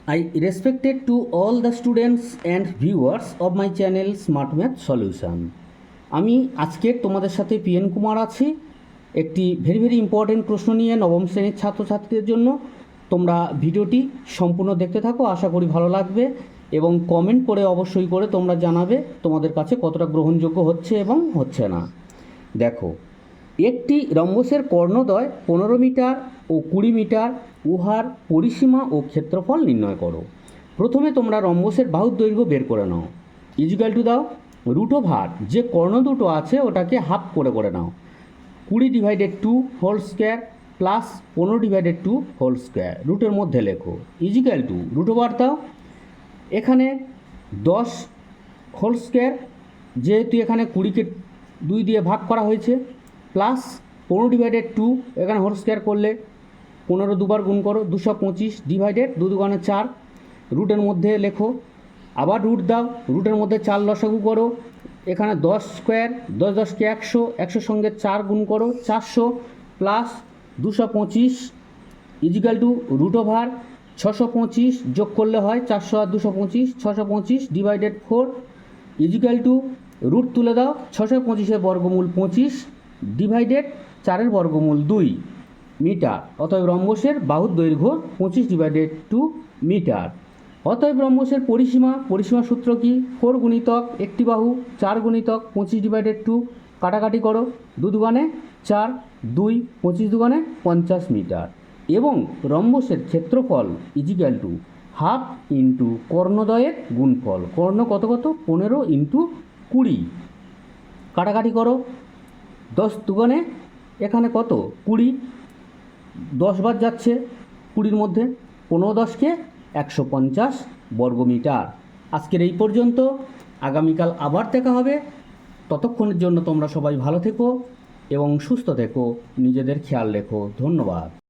I respected to all the students and viewers of my channel Smart Math Solution. আমি আজকে তোমাদের সাথে PN Kumar আছি একটি ভেরি ইম্পর্টেন্ট প্রশ্ন নিয়ে নবম শ্রেণীর ছাত্রছাত্রীদের জন্য। তোমরা ভিডিওটি সম্পূর্ণ দেখতে থাকো, আশা করি ভালো লাগবে এবং কমেন্ট করে অবশ্যই করে তোমরা জানাবে তোমাদের কাছে কতটা গ্রহণযোগ্য হচ্ছে এবং হচ্ছে না। দেখো, একটি রম্বসের কর্ণদ্বয় 15 মিটার ও 20 মিটার, উহার পরিসীমা ও ক্ষেত্রফল নির্ণয় করো। প্রথমে তোমরা রম্বসের বাহুর দৈর্ঘ্য বের করে নাও, ইজিক্যাল টু দাও রুট ওভার যে কর্ণ দুটো আছে ওটাকে হাফ করে নাও, 20/2 whole square plus 15/2 whole square, রুটের মধ্যে লেখো ইজিক্যাল টু রুট ওভার দাও। এখানে 10 হোল স্কোয়ার, যেহেতু এখানে 20কে 2 দিয়ে ভাগ করা হয়েছে, প্লাস 15/2, এখানে হোল স্কোয়ার করলে 15 দুবার গুণ করো, 225 ডিভাইডেড 2 দুগুণে 4, রুটের মধ্যে লেখো, আবার রুট দাও, রুটের মধ্যে 4 লসাগু করো, এখানে 10 স্কোয়ার, 10 10কে 100, 100 সঙ্গে 4 গুণ করো 400, plus 225 equal to root over 625 যোগ করলে হয় 400 আর 225, 625 ডিভাইডেড 4 ইজিক্যাল টু রুট তুলে দাও, 625-এর বর্গমূল 25 ডিভাইডেড 4-এর বর্গমূল 2 মিটার। অতএব রম্বসের বাহুর দৈর্ঘ্য 25/2 মিটার। অতএব রম্বসের পরিসীমা সূত্র কি? 4 গুণিতক একটি বাহু 4 গুণিতক 25/2, কাটাকাটি করো, 2 দুগুণে 4, 2 25 দুগুণে 50 মিটার। এবং রম্বসের ক্ষেত্রফল ইজিক্যাল টু হাফ ইন্টু কর্ণদ্বয়ের গুণফল। কর্ণ কত 15 ইন্টু 20, কাটাকাটি করো, 10 দুগুণে এখানে কত 20, 10 বার যাচ্ছে 20-র মধ্যে, 15 10কে 150 বর্গমিটার। আজকের এই পর্যন্ত, আগামীকাল আবার দেখা হবে। ততক্ষণের জন্য তোমরা সবাই ভালো থেকো এবং সুস্থ থেকো, নিজেদের খেয়াল রেখো। ধন্যবাদ।